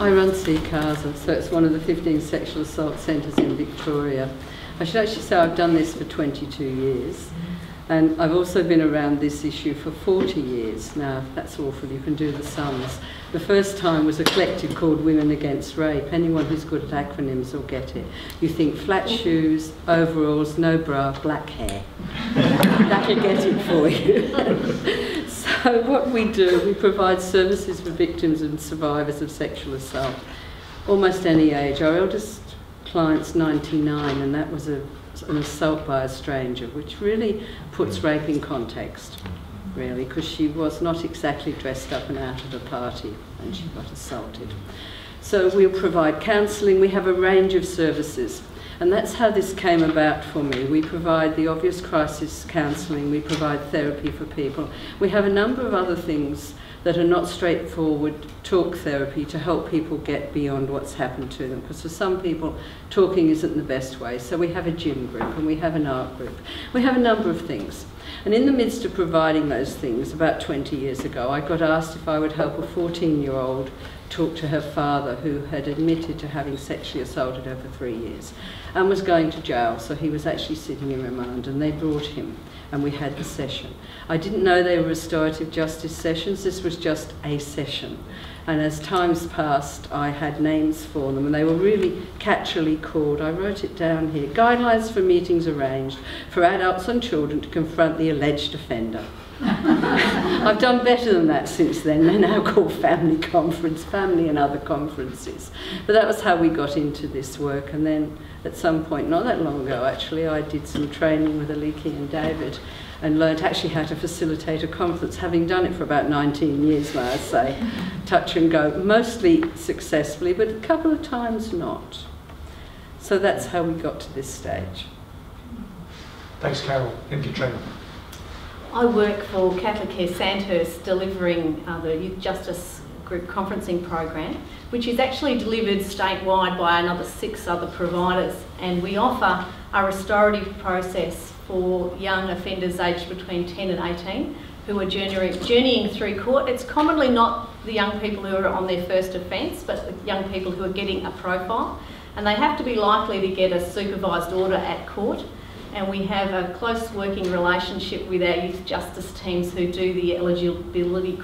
I run CASA, so it's one of the 15 sexual assault centres in Victoria. I should actually say I've done this for 22 years, and I've also been around this issue for 40 years. Now, that's awful, you can do the sums. The first time was a collective called Women Against Rape. Anyone who's good at acronyms will get it. You think flat shoes, overalls, no bra, black hair. That'll get it for you. So what we do, we provide services for victims and survivors of sexual assault, almost any age. Our eldest client's 99, and that was an assault by a stranger, which really puts rape in context, really, because she was not exactly dressed up and out of a party and she got assaulted. So we'll provide counselling. We have a range of services. And that's how this came about for me. We provide the obvious crisis counselling, we provide therapy for people. We have a number of other things that are not straightforward talk therapy to help people get beyond what's happened to them. Because for some people, talking isn't the best way. So we have a gym group and we have an art group. We have a number of things. And in the midst of providing those things, about 20 years ago, I got asked if I would help a 14-year-old talk to her father, who had admitted to having sexually assaulted her for 3 years and was going to jail. So he was actually sitting in remand, and they brought him and we had the session. I didn't know they were restorative justice sessions. This was just a session. And as times passed, I had names for them, and they were really catchily called. I wrote it down here. Guidelines for meetings arranged for adults and children to confront the alleged offender. I've done better than that since then. They're now called family conference, family and other conferences. But that was how we got into this work. And then at some point, not that long ago actually, I did some training with Aliki and David and learnt actually how to facilitate a conference, having done it for about 19 years now, I say, touch and go, mostly successfully, but a couple of times not. So that's how we got to this stage. Thanks, Carol. And Katrina. I work for CatholicCare Sandhurst, delivering the Youth Justice Group Conferencing Program, which is actually delivered statewide by another 6 other providers, and we offer a restorative process for young offenders aged between 10 and 18 who are journeying through court. It's commonly not the young people who are on their first offence, but the young people who are getting a profile, and they have to be likely to get a supervised order at court. And we have a close working relationship with our youth justice teams who do the eligibility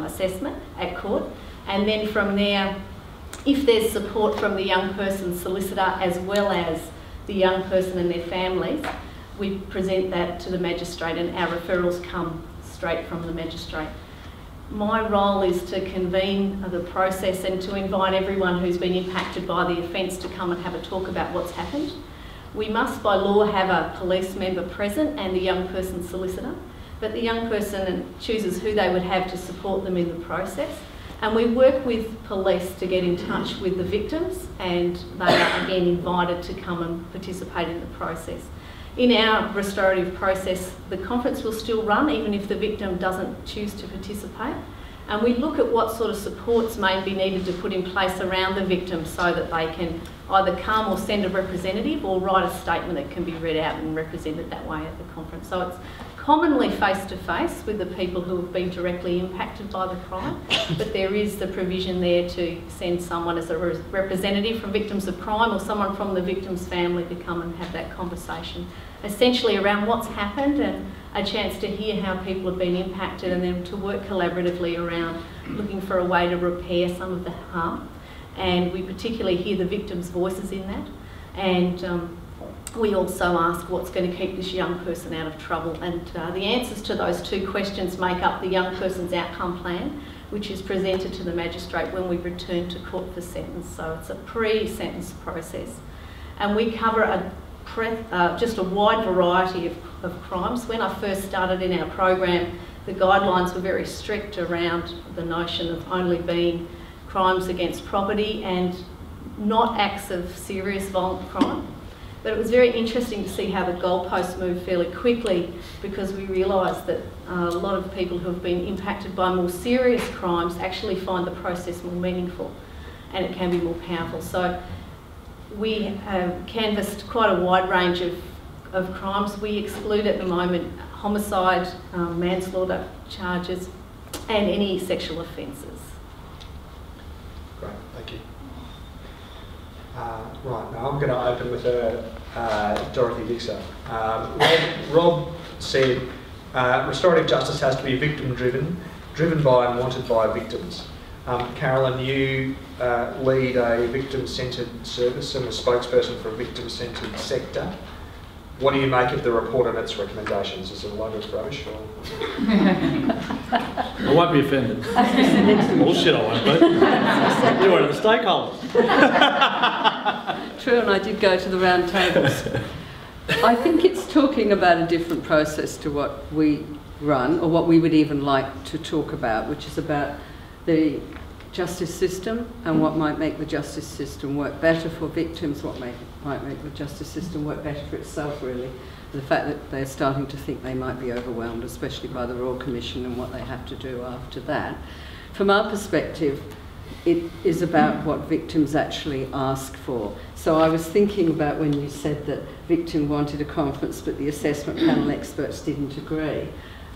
assessment at court. And then from there, if there's support from the young person's solicitor as well as the young person and their families, we present that to the magistrate, and our referrals come straight from the magistrate. My role is to convene the process and to invite everyone who's been impacted by the offence to come and have a talk about what's happened. We must, by law, have a police member present and the young person's solicitor, but the young person chooses who they would have to support them in the process. And we work with police to get in touch with the victims, and they are again invited to come and participate in the process. In our restorative process, the conference will still run even if the victim doesn't choose to participate. And we look at what sort of supports may be needed to put in place around the victim so that they can either come or send a representative or write a statement that can be read out and represented that way at the conference. So it's commonly face-to-face with the people who have been directly impacted by the crime, but there is the provision there to send someone as a representative from victims of crime or someone from the victim's family to come and have that conversation, essentially around what's happened and a chance to hear how people have been impacted, and then to work collaboratively around looking for a way to repair some of the harm. And we particularly hear the victims' voices in that. And we also ask what's going to keep this young person out of trouble, and the answers to those two questions make up the young person's outcome plan, which is presented to the magistrate when we return to court for sentence. So it's a pre-sentence process, and we cover just a wide variety of crimes. When I first started in our program, the guidelines were very strict around the notion of only being crimes against property and not acts of serious violent crime. But it was very interesting to see how the goalposts moved fairly quickly, because we realised that a lot of people who have been impacted by more serious crimes actually find the process more meaningful, and it can be more powerful. So we have canvassed quite a wide range of crimes. We exclude at the moment homicide, manslaughter charges, and any sexual offences. Great, thank you. Right, now I'm going to open with Dorothy Dixer. Rob said restorative justice has to be victim-driven, driven by and wanted by victims. Carolyn, you lead a victim-centred service and a spokesperson for a victim-centred sector. What do you make of the report and its recommendations? Is it a load of rubbish? Or? I won't be offended. Bullshit, I won't be. You're one of the stakeholders. True, and I did go to the round tables. I think it's talking about a different process to what we run, or what we would even like to talk about, which is about the justice system and what might make the justice system work better for victims, what might make the justice system work better for itself, really. The fact that they're starting to think they might be overwhelmed, especially by the Royal Commission and what they have to do after that. From our perspective, it is about what victims actually ask for. So I was thinking about when you said that victim wanted a conference but the assessment panel experts didn't agree.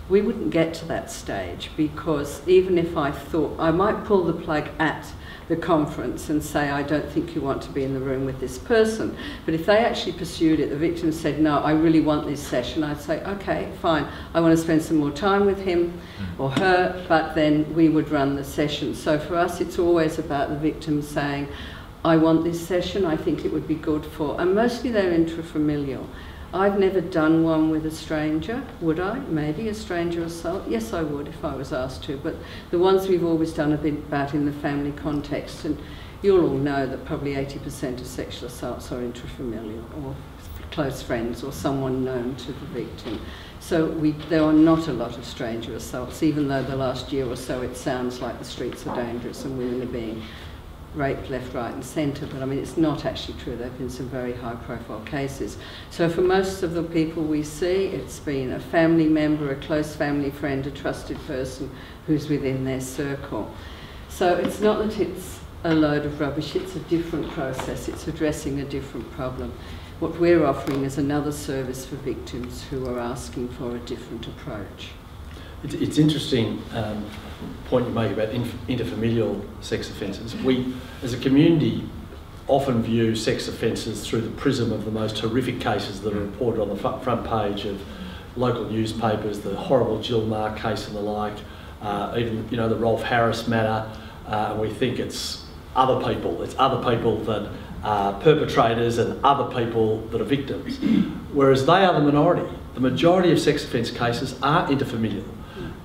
We wouldn't get to that stage, because even if I thought, I might pull the plug at the conference and say, I don't think you want to be in the room with this person. But if they actually pursued it, the victim said, no, I really want this session, I'd say, okay, fine, I want to spend some more time with him or her, but then we would run the session. So for us, it's always about the victim saying, I want this session, I think it would be good for, and mostly they're intrafamilial. I've never done one with a stranger. Would I? Maybe a stranger assault? Yes, I would if I was asked to. But the ones we've always done have been about in the family context. And you'll all know that probably 80% of sexual assaults are intrafamilial, or close friends, or someone known to the victim. So there are not a lot of stranger assaults, even though the last year or so it sounds like the streets are dangerous and women are being raped left, right and centre, but I mean it's not actually true. There have been some very high profile cases. So for most of the people we see, it's been a family member, a close family friend, a trusted person who's within their circle. So it's not that it's a load of rubbish, it's a different process, it's addressing a different problem. What we're offering is another service for victims who are asking for a different approach. It's interesting point you make about interfamilial sex offences. We, as a community, often view sex offences through the prism of the most horrific cases that are reported on the front page of local newspapers, the horrible Jill Marr case and the like, even the Rolf Harris matter, and we think it's other people that are perpetrators and other people that are victims, whereas they are the minority. The majority of sex offence cases are interfamilial.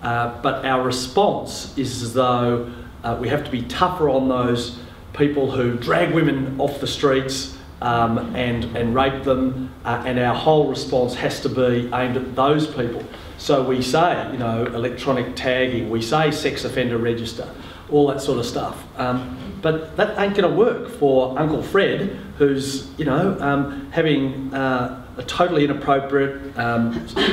But our response is as though we have to be tougher on those people who drag women off the streets and rape them, and our whole response has to be aimed at those people. So we say, electronic tagging, we say sex offender register, all that sort of stuff. But that ain't going to work for Uncle Fred, who's, having a totally inappropriate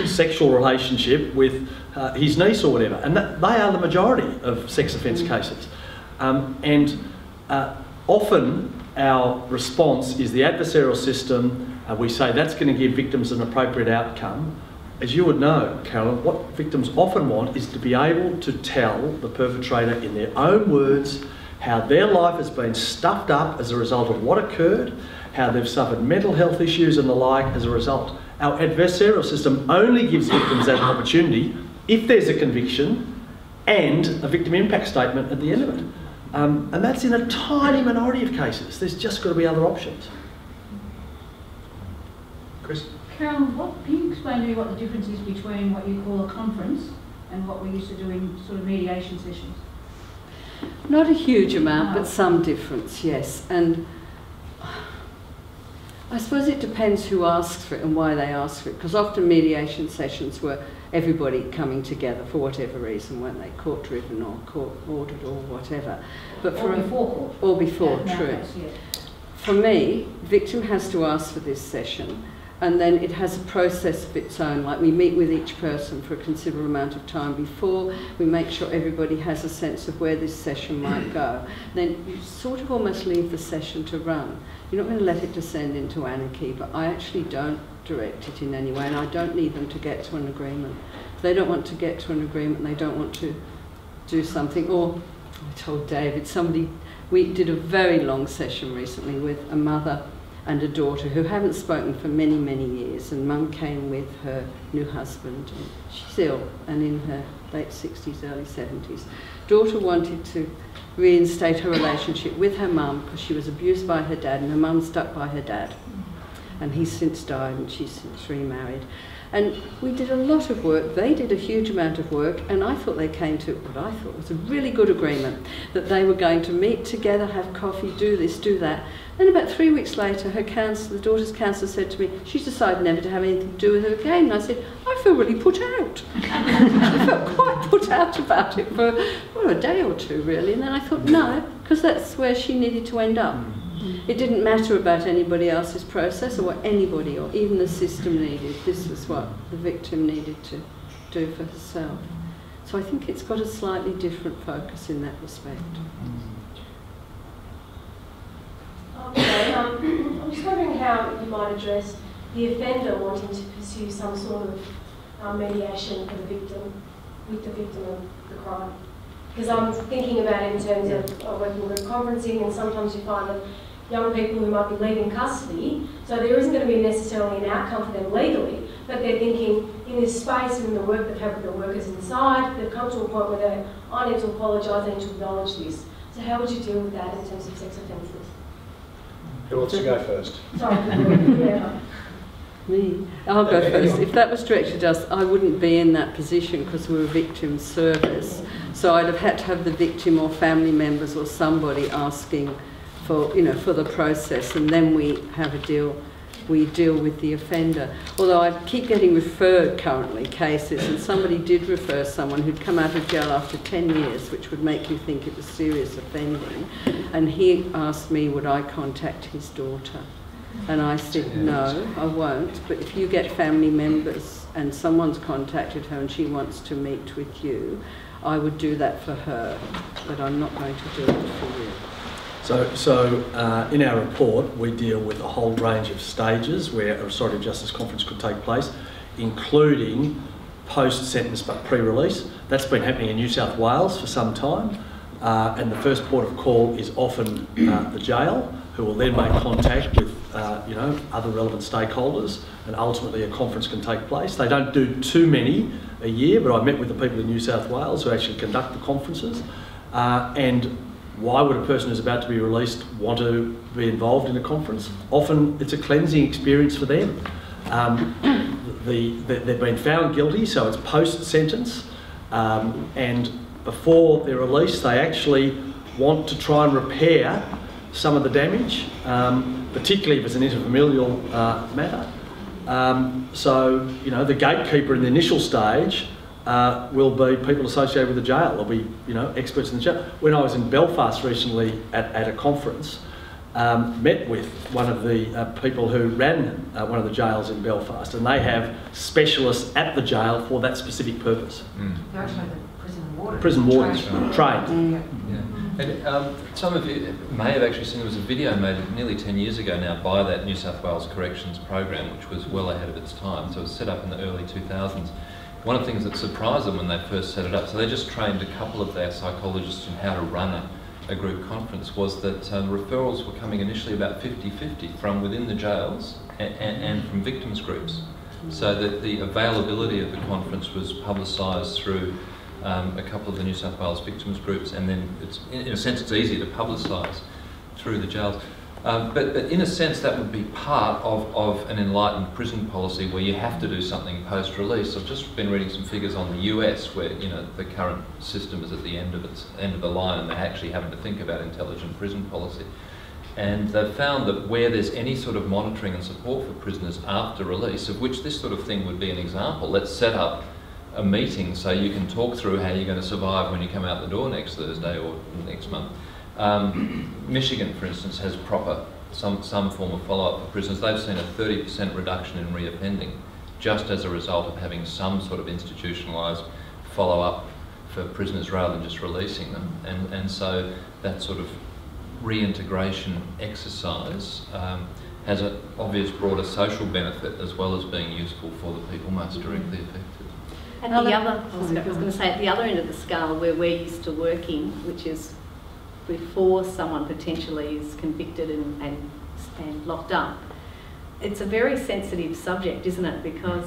sexual relationship with his niece or whatever. And they are the majority of sex offence cases. Often our response is the adversarial system. We say that's going to give victims an appropriate outcome. As you would know, Carolyn, what victims often want is to be able to tell the perpetrator in their own words how their life has been stuffed up as a result of what occurred, how they've suffered mental health issues and the like as a result. Our adversarial system only gives victims that opportunity if there's a conviction and a victim impact statement at the end of it. And that's in a tiny minority of cases. There's just got to be other options. Chris? Carolyn, can you explain to me what the difference is between what you call a conference and what we're used to doing sort of mediation sessions? Not a huge amount, but some difference, yes. And I suppose it depends who asks for it and why they ask for it, because often mediation sessions were everybody coming together for whatever reason, weren't they? Court-driven or court-ordered or whatever. But Before court. Or before, Yeah, true. yeah. For me, victim has to ask for this session, and then it has a process of its own. Like, we meet with each person for a considerable amount of time before. We make sure everybody has a sense of where this session might go. Then you sort of almost leave the session to run. You're not going to let it descend into anarchy, but I actually don't direct it in any way, and I don't need them to get to an agreement. If they don't want to get to an agreement, they don't want to do something. Or I told David, we did a very long session recently with a mother and a daughter who haven't spoken for many, many years, and mum came with her new husband, and she's ill and in her late 60s, early 70s. Daughter wanted to reinstate her relationship with her mum because she was abused by her dad, and her mum stuck by her dad. And he's since died and she's since remarried. And we did a lot of work, they did a huge amount of work, and I thought they came to what I thought was a really good agreement, that they were going to meet together, have coffee, do this, do that. Then about 3 weeks later, her counsellor, the daughter's counsellor, said to me, she's decided never to have anything to do with her again. And I said, I feel really put out. I felt quite put out about it for a day or two, really. And then I thought, no, because that's where she needed to end up. It didn't matter about anybody else's process or what anybody or even the system needed. This was what the victim needed to do for herself. So I think it's got a slightly different focus in that respect. Okay, I'm just wondering how you might address the offender wanting to pursue some sort of mediation for the victim, with the victim of the crime. Because I'm thinking about it in terms of working with conferencing, and sometimes you find that young people who might be leaving custody, so there isn't going to be necessarily an outcome for them legally, but they're thinking in this space and in the work they've had with the workers inside, they've come to a point where I need to apologise, I need to acknowledge this. So how would you deal with that in terms of sex offences? Who wants to go first? Sorry, yeah. Me? I'll go first. If that was directed at us, I wouldn't be in that position because we're a victim service. So I'd have had to have the victim or family members or somebody asking for the process, and then we have a deal. We deal with the offender. Although I keep getting referred currently cases, and somebody did refer someone who'd come out of jail after 10 years, which would make you think it was serious offending, and he asked me would I contact his daughter. And I said, no, I won't, but if you get family members and someone's contacted her and she wants to meet with you, I would do that for her, but I'm not going to do it for you. So in our report, we deal with a whole range of stages where a restorative justice conference could take place, including post-sentence but pre-release. That's been happening in New South Wales for some time, and the first port of call is often the jail, who will then make contact with other relevant stakeholders, and ultimately a conference can take place. They don't do too many a year, but I met with the people in New South Wales who actually conduct the conferences, and why would a person who's about to be released want to be involved in a conference? Often it's a cleansing experience for them. They've been found guilty, so it's post-sentence, and before they're released, they actually want to try and repair some of the damage, particularly if it's an interfamilial matter. So, the gatekeeper in the initial stage will be people associated with the jail. There'll be, experts in the jail. When I was in Belfast recently at a conference, met with one of the people who ran one of the jails in Belfast, and they have specialists at the jail for that specific purpose. They're actually the prison wardens, trained. Yeah. And some of you may have actually seen there was a video made nearly 10 years ago now by that New South Wales Corrections program, which was well ahead of its time. So it was set up in the early 2000s. One of the things that surprised them when they first set it up, so they just trained a couple of their psychologists in how to run a group conference, was that referrals were coming initially about 50-50 from within the jails and from victims groups. So that the availability of the conference was publicised through a couple of the New South Wales victims groups, and then it's, in a sense, it's easy to publicise through the jails. But in a sense, that would be part of an enlightened prison policy where you have to do something post-release. I've just been reading some figures on the US where, you know, the current system is at the end of the line, and they're actually having to think about intelligent prison policy. And they've found that where there's any sort of monitoring and support for prisoners after release, of which this sort of thing would be an example, let's set up a meeting so you can talk through how you're going to survive when you come out the door next Thursday or next month. Michigan, for instance, has some form of follow-up for prisoners. They've seen a 30% reduction in reoffending just as a result of having some sort of institutionalised follow-up for prisoners rather than just releasing them. And so that sort of reintegration exercise has an obvious broader social benefit as well as being useful for the people most directly affected. At the other, I was going to say, at the other end of the scale where we're used to working, which is before someone potentially is convicted and locked up, it's a very sensitive subject, isn't it? Because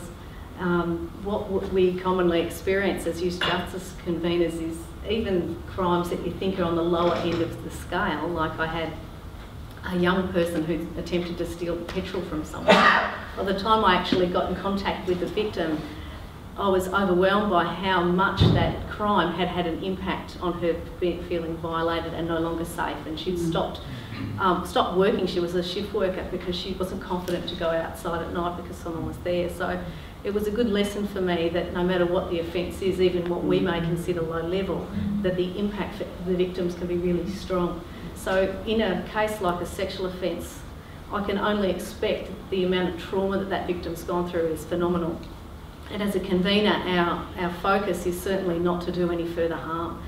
what we commonly experience as youth justice conveners is even crimes that you think are on the lower end of the scale, like I had a young person who attempted to steal petrol from someone. By the time I actually got in contact with the victim, I was overwhelmed by how much that crime had had an impact on her feeling violated and no longer safe. And she'd stopped working. She was a shift worker because she wasn't confident to go outside at night because someone was there. So it was a good lesson for me that no matter what the offence is, even what we may consider low level, that the impact for the victims can be really strong. So in a case like a sexual offence, I can only expect the amount of trauma that that victim's gone through is phenomenal. And as a convener, our focus is certainly not to do any further harm.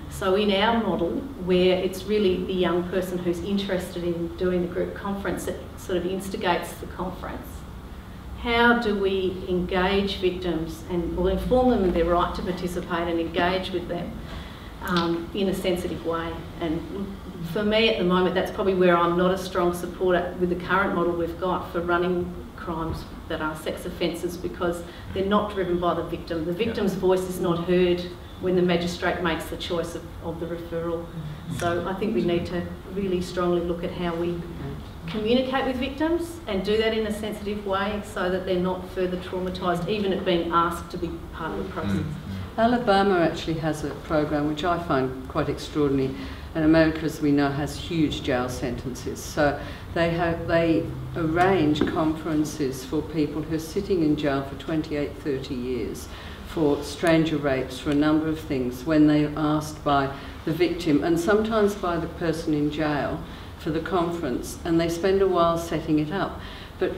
So in our model, where it's really the young person who's interested in doing the group conference that sort of instigates the conference, how do we engage victims and we'll inform them of their right to participate and engage with them in a sensitive way? And for me at the moment, that's probably where I'm not a strong supporter with the current model we've got for running crimes that are sex offences, because they're not driven by the victim. The victim's voice is not heard when the magistrate makes the choice of the referral. So I think we need to really strongly look at how we communicate with victims and do that in a sensitive way so that they're not further traumatised, even at being asked to be part of the process. Alabama actually has a program which I find quite extraordinary, and America, as we know, has huge jail sentences. So they arrange conferences for people who are sitting in jail for 28, 30 years for stranger rapes, for a number of things, when they're asked by the victim and sometimes by the person in jail for the conference, and they spend a while setting it up. But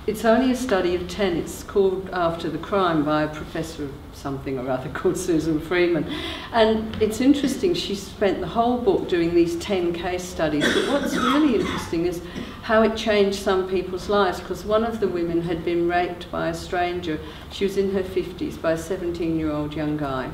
it's only a study of 10. It's called after the crime by a professor of something or other called Susan Freeman. And it's interesting, she spent the whole book doing these 10 case studies. But what's really interesting is how it changed some people's lives, because one of the women had been raped by a stranger. She was in her 50s by a 17-year-old young guy.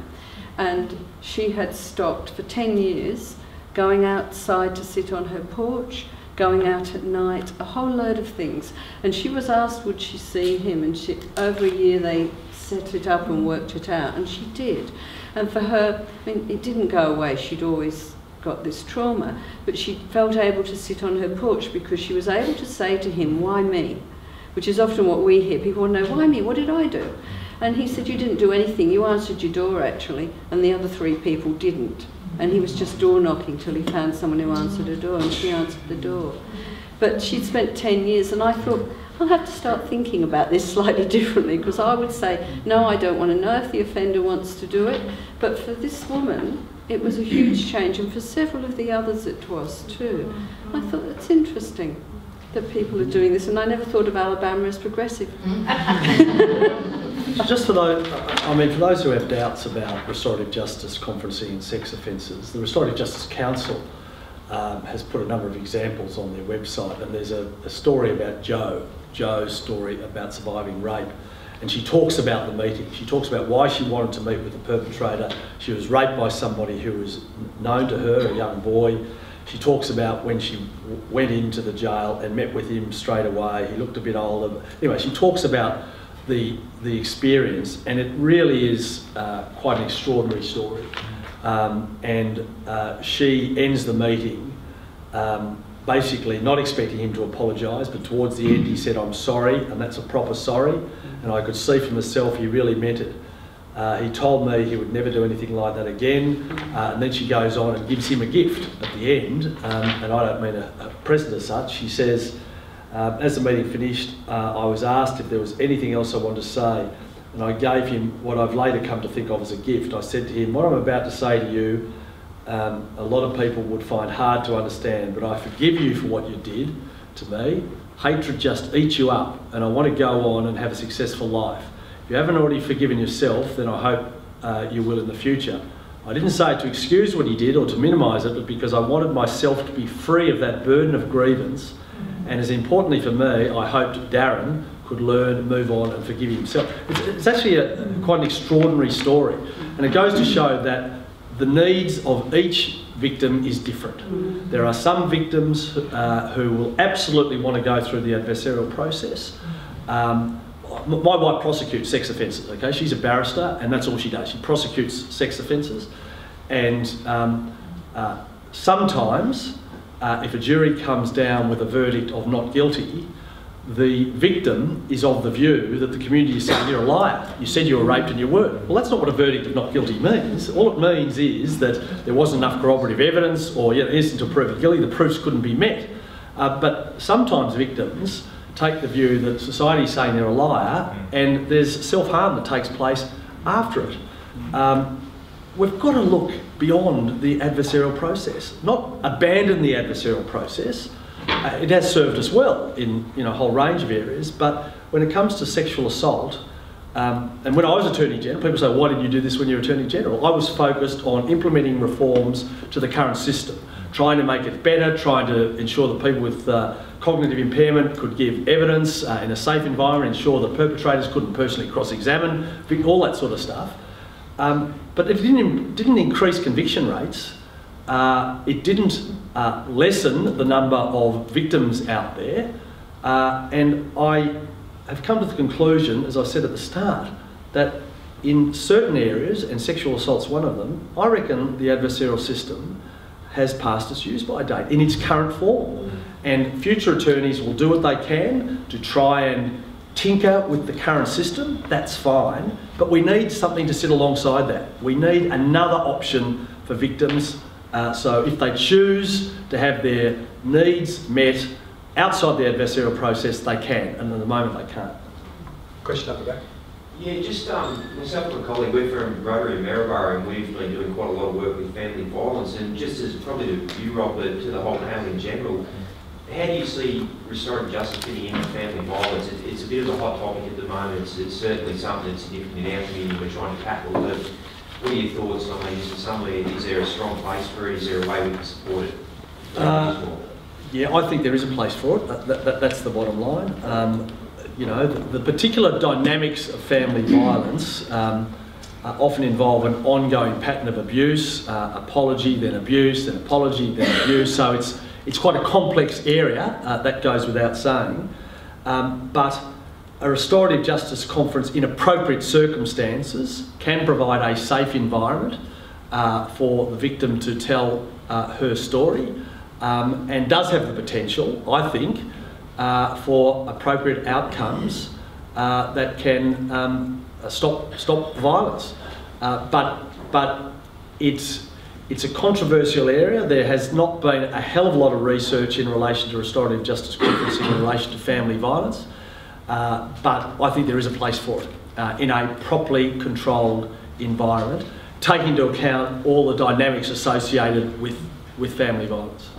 And she had stopped for 10 years going outside to sit on her porch, going out at night, a whole load of things. And she was asked would she see him, and over a year they set it up and worked it out, and she did. And for her, I mean, it didn't go away. She'd always got this trauma, but she felt able to sit on her porch because she was able to say to him, why me? Which is often what we hear. People want to know, why me? What did I do? And he said, you didn't do anything. You answered your door, actually, and the other 3 people didn't. And he was just door knocking till he found someone who answered a door, and she answered the door. But she'd spent 10 years, and I thought, I'll have to start thinking about this slightly differently, because I would say, no, I don't want to know if the offender wants to do it. But for this woman, it was a huge change, and for several of the others it was too. I thought, that's interesting that people are doing this, and I never thought of Alabama as progressive. Just for those, I mean, for those who have doubts about restorative justice conferencing and sex offences, the Restorative Justice Council has put a number of examples on their website, and there's a story about Joe's story about surviving rape, and she talks about the meeting. She talks about why she wanted to meet with the perpetrator. She was raped by somebody who was known to her, a young boy. She talks about when she went into the jail and met with him straight away. He looked a bit older. Anyway, she talks about the experience, and it really is quite an extraordinary story. And she ends the meeting basically not expecting him to apologise, but towards the end he said, "I'm sorry," and that's a proper sorry, and I could see for myself he really meant it. He told me he would never do anything like that again, and then she goes on and gives him a gift at the end, and I don't mean a present as such. She says, as the meeting finished, I was asked if there was anything else I wanted to say, and I gave him what I've later come to think of as a gift. I said to him, "What I'm about to say to you, a lot of people would find hard to understand, but I forgive you for what you did to me. Hatred just eats you up, and I want to go on and have a successful life. If you haven't already forgiven yourself, then I hope you will in the future." I didn't say it to excuse what he did or to minimise it, but because I wanted myself to be free of that burden of grievance. And as importantly for me, I hoped Darren could learn, move on and forgive himself. It's actually quite an extraordinary story. And it goes to show that the needs of each victim is different. There are some victims who will absolutely want to go through the adversarial process. My wife prosecutes sex offences, okay? She's a barrister and that's all she does. She prosecutes sex offences. And sometimes, if a jury comes down with a verdict of not guilty, the victim is of the view that the community is saying, "You're a liar. You said you were raped and you weren't." Well, that's not what a verdict of not guilty means. All it means is that there wasn't enough corroborative evidence, or isn't to prove it guilty, the proofs couldn't be met. But sometimes victims take the view that society is saying they're a liar, and there's self-harm that takes place after it. We've got to look beyond the adversarial process, not abandon the adversarial process. It has served us well in a whole range of areas, but when it comes to sexual assault, and when I was Attorney General, people say, "Why didn't you do this when you were Attorney General?" I was focused on implementing reforms to the current system, trying to make it better, trying to ensure that people with cognitive impairment could give evidence in a safe environment, ensure that perpetrators couldn't personally cross-examine, all that sort of stuff. But it didn't increase conviction rates. It didn't lessen the number of victims out there. And I have come to the conclusion, as I said at the start, that in certain areas, and sexual assault's one of them, I reckon the adversarial system has passed its use-by date in its current form. And future attorneys will do what they can to try and tinker with the current system. That's fine, but we need something to sit alongside that. We need another option for victims, so if they choose to have their needs met outside the adversarial process, they can, and at the moment they can't. Question up the back. Yeah, just myself and a colleague, we're from Rotary Maryborough, and we've been doing quite a lot of work with family violence, and just as probably to you, Rob, but to the whole panel in general, how do you see restorative justice fitting into family violence? It's a bit of a hot topic at the moment. It's certainly something that's significant in our community we're trying to tackle, but what are your thoughts on it? Is there a strong place for it? Is there a way we can support it? Yeah, I think there is a place for it. That's the bottom line. The particular dynamics of family violence often involve an ongoing pattern of abuse, apology, then abuse, then apology, then abuse. So it's quite a complex area, that goes without saying. But a restorative justice conference in appropriate circumstances can provide a safe environment for the victim to tell her story, and does have the potential, I think, for appropriate outcomes that can stop violence. But it's a controversial area. There has not been a hell of a lot of research in relation to restorative justice conferencing in relation to family violence, but I think there is a place for it in a properly controlled environment, taking into account all the dynamics associated with family violence.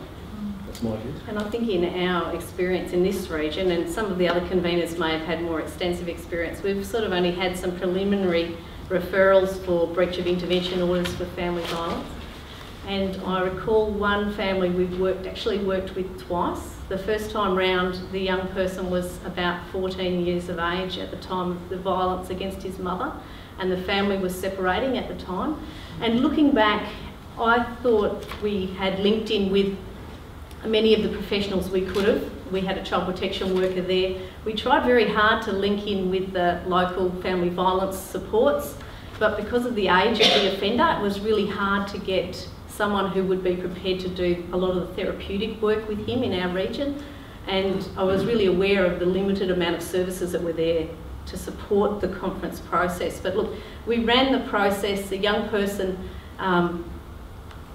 That's my view. And I think in our experience in this region, and some of the other conveners may have had more extensive experience, we've sort of only had some preliminary referrals for breach of intervention orders for family violence. And I recall one family we've actually worked with twice. The first time round, the young person was about 14 years of age at the time of the violence against his mother, and the family was separating at the time. And looking back, I thought we had linked in with many of the professionals we could have. We had a child protection worker there. We tried very hard to link in with the local family violence supports, but because of the age of the offender, it was really hard to get someone who would be prepared to do a lot of the therapeutic work with him in our region. And I was really aware of the limited amount of services that were there to support the conference process. But look, we ran the process. The young person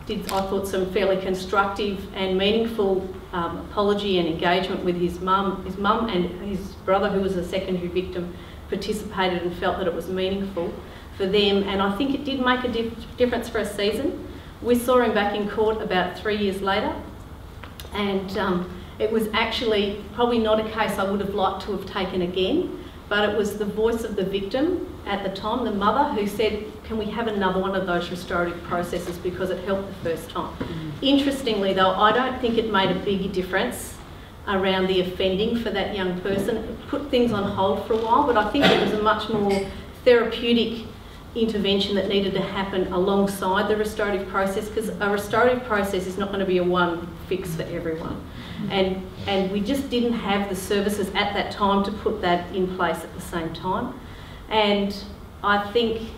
did, I thought, some fairly constructive and meaningful apology and engagement with his mum. His mum and his brother, who was a secondary victim, participated and felt that it was meaningful for them. And I think it did make a difference for a season. We saw him back in court about 3 years later, and it was actually probably not a case I would have liked to have taken again, but it was the voice of the victim at the time, the mother, who said, can we have another one of those restorative processes because it helped the first time. Interestingly though, I don't think it made a big difference around the offending for that young person. It put things on hold for a while, but I think it was a much more therapeutic intervention that needed to happen alongside the restorative process, because a restorative process is not going to be a one fix for everyone. And we just didn't have the services at that time to put that in place at the same time. And I think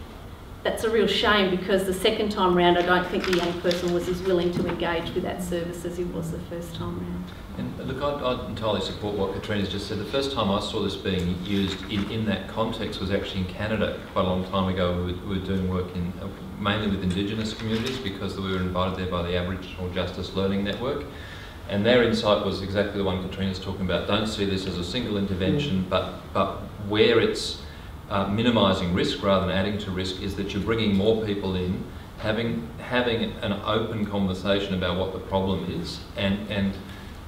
that's a real shame, because the second time round I don't think the young person was as willing to engage with that service as he was the first time round. And look, I entirely support what Katrina's just said. The first time I saw this being used in that context was actually in Canada quite a long time ago. We were doing work in mainly with Indigenous communities, because we were invited there by the Aboriginal Justice Learning Network. And their insight was exactly the one Katrina's talking about. Don't see this as a single intervention, but where it's minimising risk rather than adding to risk is that you're bringing more people in, having an open conversation about what the problem is, and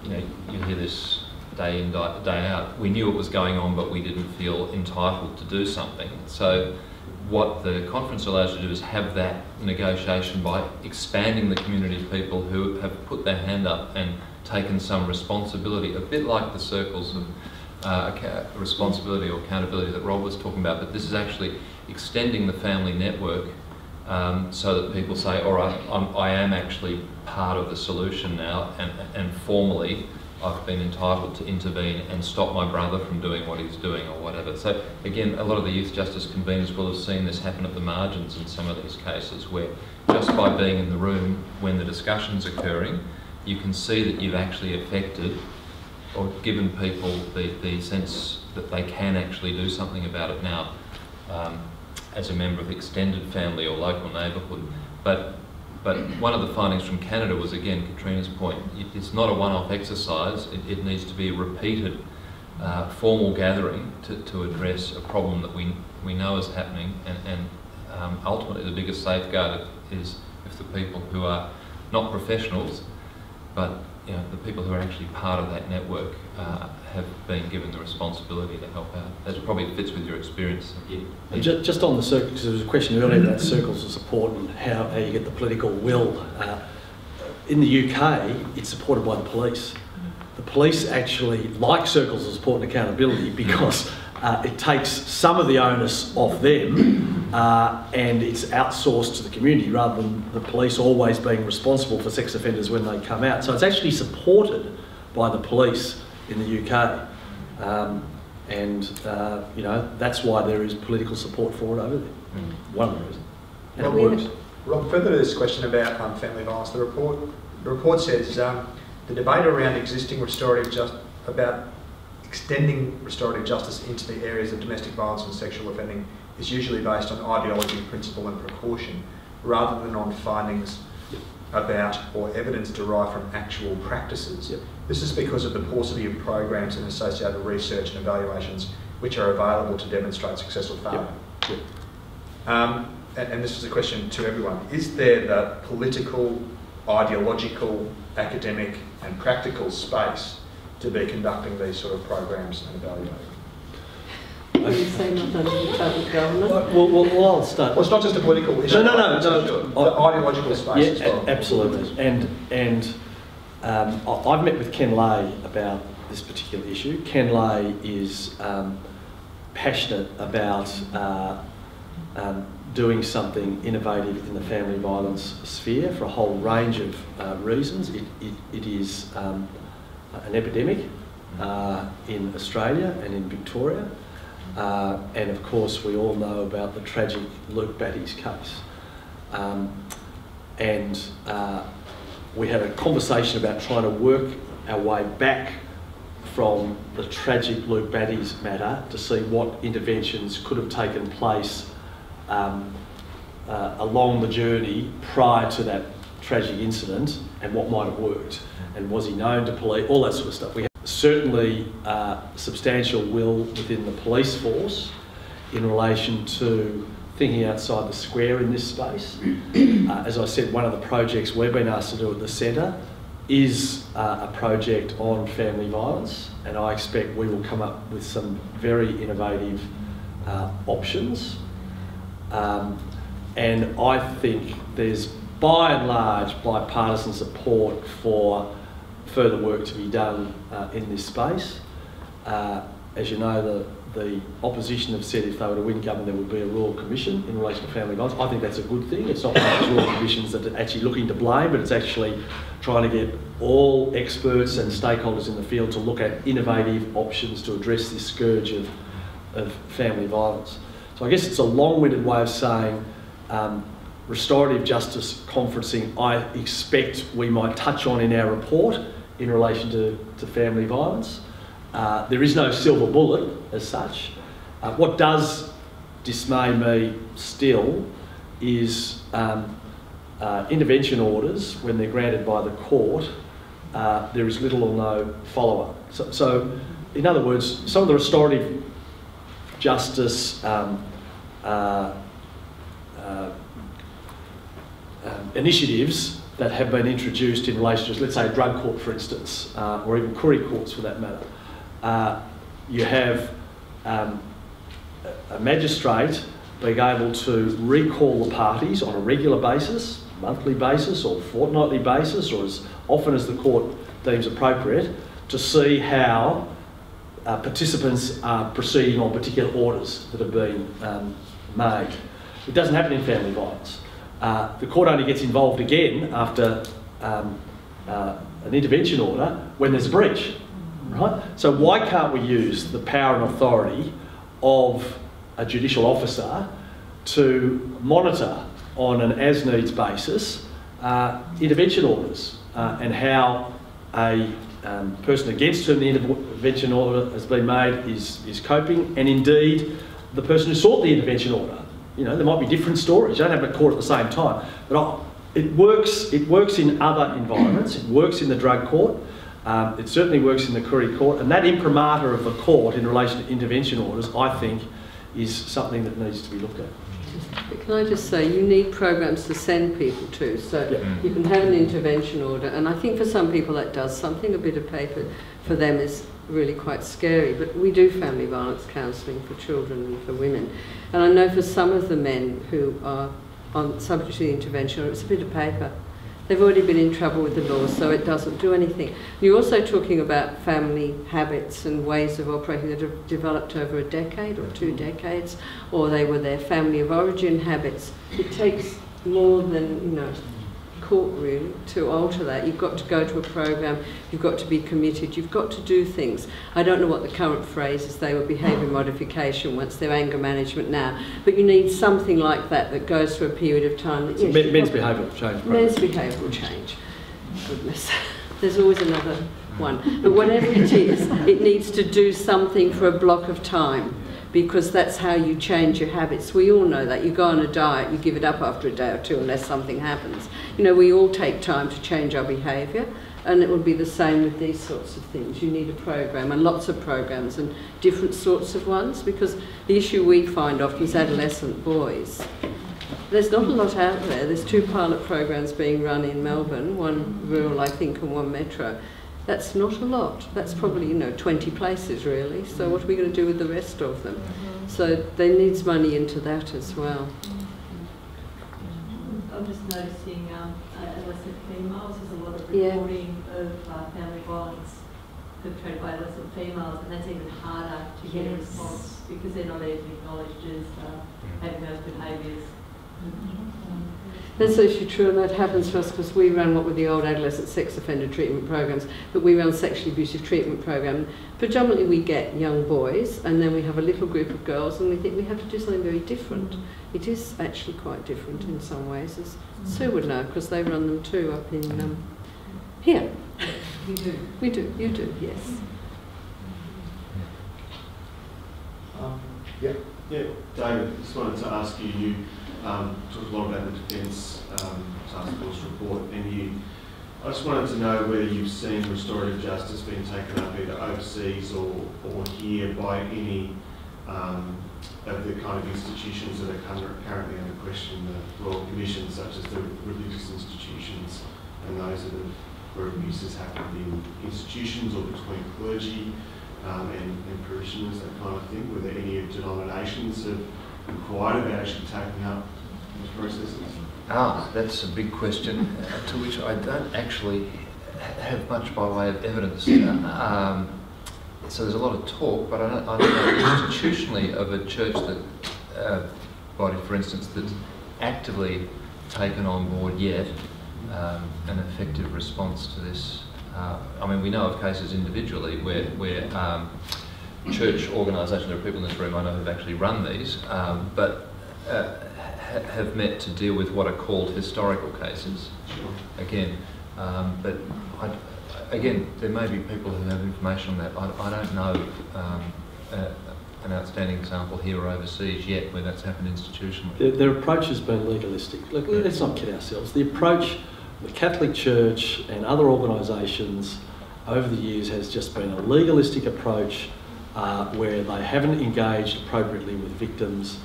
you know, you hear this day in, day out. We knew it was going on, but we didn't feel entitled to do something. So what the conference allows you to do is have that negotiation by expanding the community of people who have put their hand up and taken some responsibility, a bit like the circles of responsibility or accountability that Rob was talking about, but this is actually extending the family network so that people say, all right, I am actually part of the solution now, and formally I've been entitled to intervene and stop my brother from doing what he's doing or whatever. So again, a lot of the youth justice conveners will have seen this happen at the margins in some of these cases, where just by being in the room when the discussion's occurring, you can see that you've actually affected or given people the sense that they can actually do something about it now as a member of extended family or local neighbourhood. But one of the findings from Canada was, again, Katrina's point, it's not a one-off exercise. It needs to be a repeated formal gathering to address a problem that we know is happening, and ultimately the biggest safeguard is if the people who are not professionals, but you know, the people who are actually part of that network have been given the responsibility to help out. That probably fits with your experience. Yeah. Just on the circles, because there was a question earlier about circles of support and how you get the political will. In the UK, it's supported by the police. The police actually like circles of support and accountability because it takes some of the onus off them and it's outsourced to the community rather than the police always being responsible for sex offenders when they come out. So it's actually supported by the police in the UK. You know, that's why there is political support for it over there. One of the reasons. And it works. Rob, further to this question about family violence, the report says the debate around about extending restorative justice into the areas of domestic violence and sexual offending is usually based on ideology, principle and precaution, rather than on findings about or evidence derived from actual practices. Yep. This is because of the paucity of programs and associated research and evaluations which are available to demonstrate successful failure. Yep. And this is a question to everyone. Is there the political, ideological, academic and practical space to be conducting these sort of programs and evaluating? Are you saying not under the current government? Well, I'll start. Well, it's not just a political issue. No. The ideological space as well. Absolutely. And I've met with Ken Lay about this particular issue. Ken Lay is passionate about doing something innovative in the family violence sphere for a whole range of reasons. It is an epidemic in Australia and in Victoria. And of course we all know about the tragic Luke Batty's case. and we had a conversation about trying to work our way back from the tragic Luke Batty's matter to see what interventions could have taken place along the journey prior to that tragic incident, and what might have worked, and was he known to police, all that sort of stuff. We have certainly substantial will within the police force in relation to thinking outside the square in this space. As I said, one of the projects we've been asked to do at the centre is a project on family violence, and I expect we will come up with some very innovative options. And I think there's, by and large, bipartisan support for further work to be done in this space. As you know, the opposition have said if they were to win government, there would be a Royal Commission in relation to family violence. I think that's a good thing. It's not one of those Royal Commissions that are actually looking to blame, but it's actually trying to get all experts and stakeholders in the field to look at innovative options to address this scourge of family violence. So I guess it's a long-winded way of saying restorative justice conferencing, I expect we might touch on in our report in relation to family violence. There is no silver bullet as such. What does dismay me still is intervention orders, when they're granted by the court, there is little or no follow-up. So in other words, some of the restorative justice initiatives that have been introduced in relation to, let's say, a drug court, for instance, or even Koori courts for that matter. You have a magistrate being able to recall the parties on a regular basis, monthly basis or fortnightly basis, or as often as the court deems appropriate, to see how participants are proceeding on particular orders that have been made. It doesn't happen in family violence. The court only gets involved again after an intervention order when there's a breach, right? So why can't we use the power and authority of a judicial officer to monitor on an as-needs basis intervention orders and how a person against whom the intervention order has been made is coping, and indeed the person who sought the intervention order. You know, there might be different stories. You don't have a court at the same time. But it works in other environments. It works in the drug court. It certainly works in the Koori court. And that imprimatur of the court in relation to intervention orders, I think, is something that needs to be looked at. Can I just say, you need programs to send people to, so you can have an intervention order, and I think for some people that does something. A bit of paper for them is really quite scary, but we do family violence counselling for children and for women, and I know for some of the men who are subject to the intervention order, it's a bit of paper. They've already been in trouble with the law, so it doesn't do anything. You're also talking about family habits and ways of operating that have developed over a decade or 2 decades, or they were their family of origin habits. It takes more than, you know, court really to alter that. You've got to go to a program, you've got to be committed, you've got to do things. I don't know what the current phrase is. They were behaviour modification once, they're anger management now, but you need something like that that goes for a period of time. That, yes, men's behavioural change. Men's behavioural change. Goodness, there's always another one. But whatever it is, it needs to do something for a block of time, because that's how you change your habits. We all know that. You go on a diet, you give it up after a day or two unless something happens. You know, we all take time to change our behaviour, and it will be the same with these sorts of things. You need a program, and lots of programs, and different sorts of ones, because the issue we find often is adolescent boys. There's not a lot out there. There's 2 pilot programs being run in Melbourne, one rural, I think, and one metro. That's not a lot. That's probably, you know, 20 places really. So what are we going to do with the rest of them? So there needs money into that as well. I'm just noticing adolescent females, there's a lot of reporting of family violence perpetrated by adolescent females, and that's even harder to get a response because they're not even acknowledged as having those behaviours. That's actually true, and that happens to us because we run what were the old adolescent sex offender treatment programs, but we run sexually abusive treatment program. Predominantly we get young boys, and then we have a little group of girls, and we think we have to do something very different. It is actually quite different in some ways, as Sue would know, because they run them too up in here. We do. We do, you do, yes. Yeah. Yeah, David, just wanted to ask you, you talked a lot about the Defence Task Force report, and I just wanted to know whether you've seen restorative justice being taken up either overseas or here by any of the kind of institutions that are currently under question, the Royal Commission, such as the religious institutions and those that have, where abuses happened in institutions or between clergy and parishioners, that kind of thing. Were there any denominations that inquired about actually taking up those processes? That's a big question to which I don't actually have much by way of evidence. So there's a lot of talk, but I don't know institutionally of a church that, body for instance, that's actively taken on board yet an effective response to this. I mean, we know of cases individually where church organisations, there are people in this room I know who've actually run these, but have met to deal with what are called historical cases. Again, but again, there may be people who have information on that. I don't know an outstanding example here or overseas yet where that's happened institutionally. Their approach has been legalistic. Look, let's not kid ourselves. The approach, the Catholic Church and other organisations over the years has just been a legalistic approach where they haven't engaged appropriately with victims,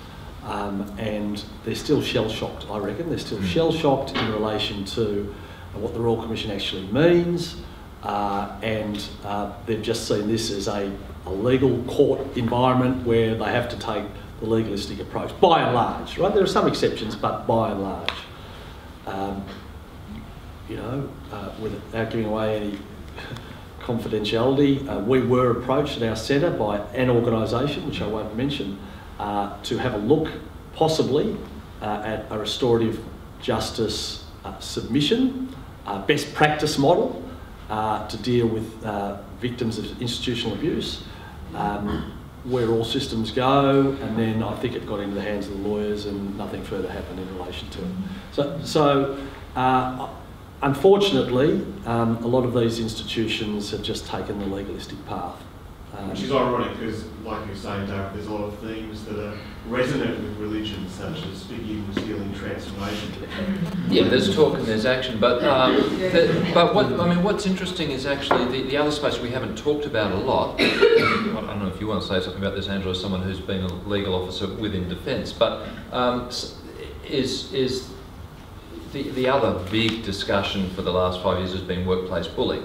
and they're still shell-shocked, I reckon. They're still shell-shocked in relation to what the Royal Commission actually means, and they've just seen this as a legal court environment where they have to take the legalistic approach, by and large, right? There are some exceptions, but by and large. You know, without giving away any confidentiality, we were approached at our centre by an organisation, which I won't mention, to have a look, possibly, at a restorative justice submission, best practice model to deal with victims of institutional abuse, where all systems go, and then I think it got into the hands of the lawyers and nothing further happened in relation to it. So unfortunately, a lot of these institutions have just taken the legalistic path. Which is ironic because, like you're saying, David, there's a lot of themes that are resonant with religion, such as forgiveness, healing, transformation. Yeah, there's talk and there's action, but what's interesting is actually the other space we haven't talked about a lot. I don't know if you want to say something about this, Angela, as someone who's been a legal officer within Defence, but is the other big discussion for the last 5 years has been workplace bullying.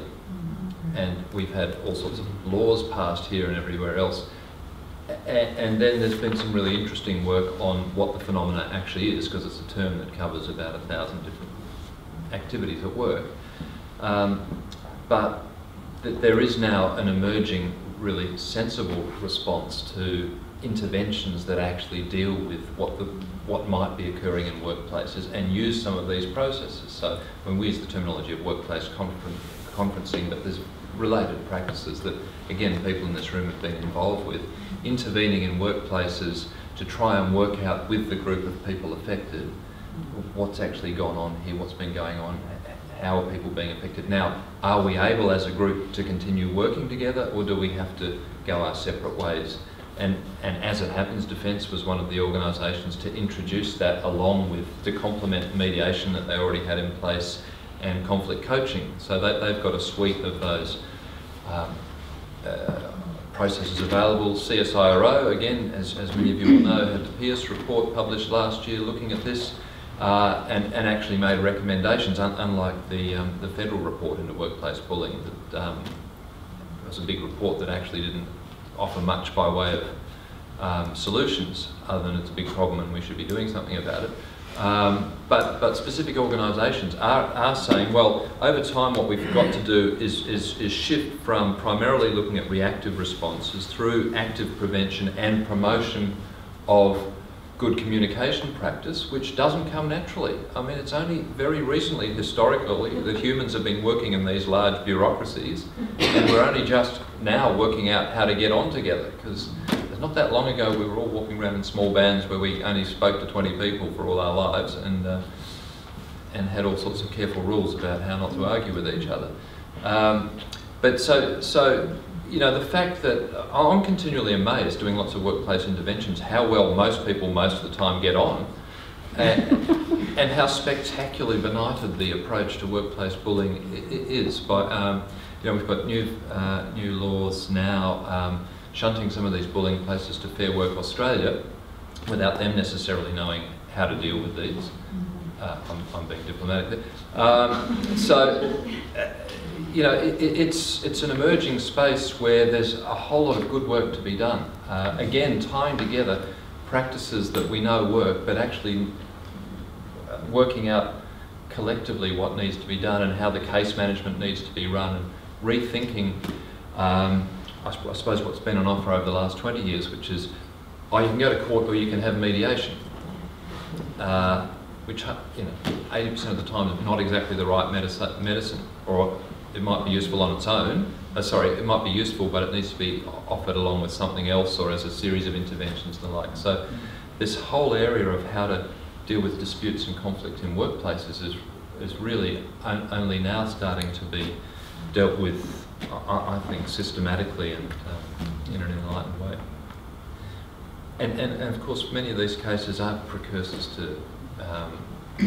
And we've had all sorts of laws passed here and everywhere else. And then there's been some really interesting work on what the phenomena actually is, because it's a term that covers about 1,000 different activities at work. But there is now an emerging, really sensible response to interventions that actually deal with what might be occurring in workplaces and use some of these processes. So when we use the terminology of workplace conferencing, but there's related practices that, again, people in this room have been involved with, intervening in workplaces to try and work out with the group of people affected what's actually gone on here, what's been going on, how are people being affected. Now, are we able as a group to continue working together, or do we have to go our separate ways? And as it happens, Defence was one of the organisations to introduce that, along with to complement mediation that they already had in place and conflict coaching. So they've got a suite of those processes available. CSIRO, again, as many of you will know, had the Pierce report published last year looking at this and actually made recommendations, unlike the federal report into workplace bullying. That was a big report that actually didn't offer much by way of solutions, other than it's a big problem and we should be doing something about it. But specific organisations are saying, well, over time what we've got to do is shift from primarily looking at reactive responses through active prevention and promotion of good communication practice, which doesn't come naturally. I mean, it's only very recently, historically, that humans have been working in these large bureaucracies, and we're only just now working out how to get on together, because not that long ago we were all walking around in small bands where we only spoke to 20 people for all our lives, and had all sorts of careful rules about how not to argue with each other. But so you know, the fact that I'm continually amazed doing lots of workplace interventions, how well most people most of the time get on, and how spectacularly benighted the approach to workplace bullying is. By you know, we've got new laws now shunting some of these bullying places to Fair Work Australia without them necessarily knowing how to deal with these. I'm being diplomatic there. So, you know, it's an emerging space where there's a whole lot of good work to be done. Again, tying together practices that we know work, but actually working out collectively what needs to be done and how the case management needs to be run, and rethinking, I suppose, what's been on offer over the last 20 years, which is, oh, you can go to court or you can have mediation. Which, you know, 80% of the time is not exactly the right medicine, or it might be useful on its own. Sorry, it might be useful, but it needs to be offered along with something else or as a series of interventions and the like. So this whole area of how to deal with disputes and conflict in workplaces is really only now starting to be dealt with, I think, systematically and in an enlightened way. And of course, many of these cases are precursors to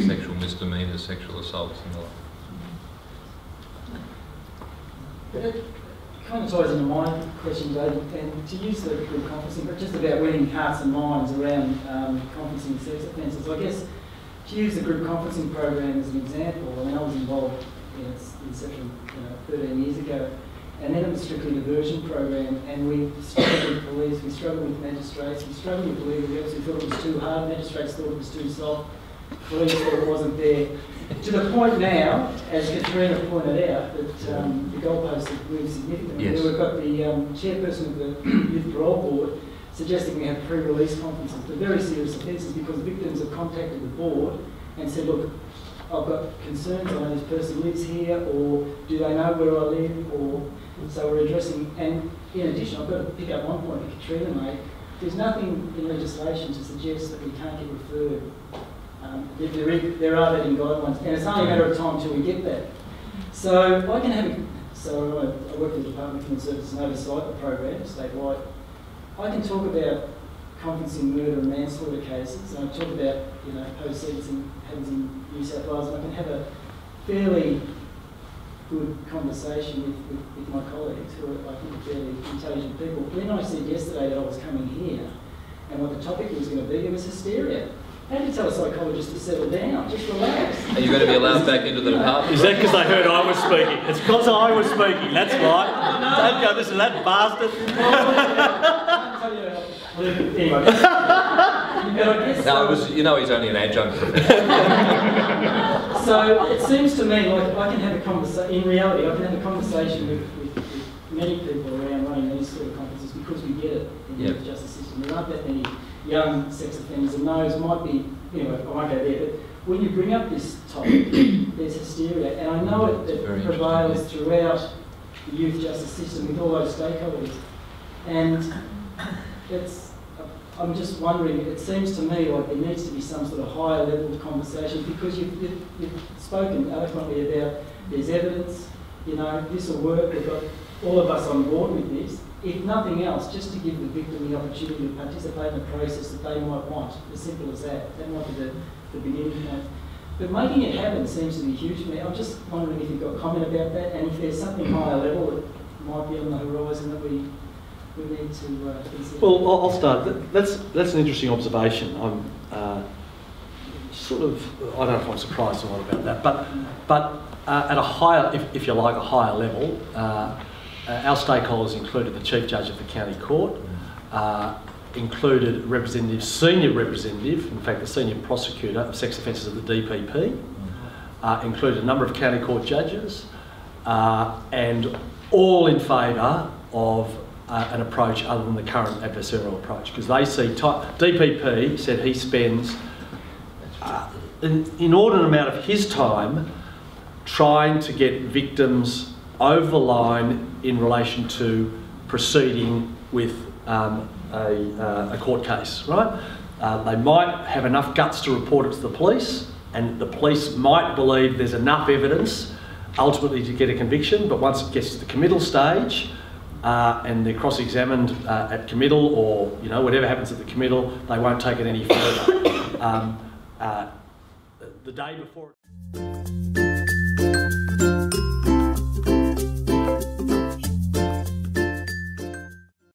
sexual misdemeanours, sexual assaults and the like. But it kind of ties into my question, David, and to use the group conferencing, but just about winning hearts and minds around conferencing sex offences. I guess to use the group conferencing program as an example, I mean, I was involved in its inception 13 years ago, and then it was strictly a diversion program, and we struggled with police, we struggled with magistrates, we struggled with legal reps who thought it was too hard, magistrates thought it was too soft, police thought it wasn't there. To the point now, as Katrina pointed out, that the goalposts have moved significantly. Yes. We've got the chairperson of the Youth Parole Board suggesting we have pre-release conferences for very serious offences because victims have contacted the board and said, look, I've got concerns, I know this person lives here, or do they know where I live, or so we're addressing. And in addition, I've got to pick up one point that Katrina made. There's nothing in legislation to suggest that we can't get referred. There are vetting guidelines, and it's only a matter of time till we get that. So I can have, I work for the Department of Human Services and oversight the program statewide. I can talk about conferencing murder and manslaughter cases, and I talk about, you know, post-sentencing happens in New South Wales, and I can have a fairly good conversation with my colleagues who are, I think, fairly intelligent people. When I said yesterday that I was coming here, and what the topic was going to be, there was hysteria. How do you tell a psychologist to settle down? Just relax. Are you going to be allowed back into the department? Is that because they heard I was speaking? It's because I was speaking, that's right. Don't go listen to that bastard. Anyway. No, it was, you know, he's only an adjunct professor. So it seems to me like I can have a conversation, in reality, I can have a conversation with many people around running these sort of conferences because we get it in the youth justice system. There aren't that many young sex offenders, and those might be, anyway, I won't go there, but when you bring up this topic, there's hysteria, and I know it prevails throughout the youth justice system with all those stakeholders. And I'm just wondering, it seems to me like there needs to be some sort of higher level of conversation, because you've spoken eloquently about there's evidence, you know, this will work, we've got all of us on board with this. If nothing else, just to give the victim the opportunity to participate in the process that they might want, as simple as that. That might be the beginning point. But making it happen seems to be huge for me. I'm just wondering if you've got a comment about that, and if there's something higher level that might be on the horizon that we need to consider. Well, I'll start. That's an interesting observation. I'm sort of, I don't know if I'm surprised a lot about that, but at a higher, if you like, a higher level, our stakeholders included the Chief Judge of the County Court, included senior representative, in fact the Senior Prosecutor of Sex Offences of the DPP, included a number of County Court judges, and all in favour of an approach other than the current adversarial approach, because they see, DPP said he spends an inordinate amount of his time trying to get victims over the line in relation to proceeding with a court case, right? They might have enough guts to report it to the police, and the police might believe there's enough evidence ultimately to get a conviction, but once it gets to the committal stage and they're cross-examined at committal, or whatever happens at the committal, they won't take it any further. The day before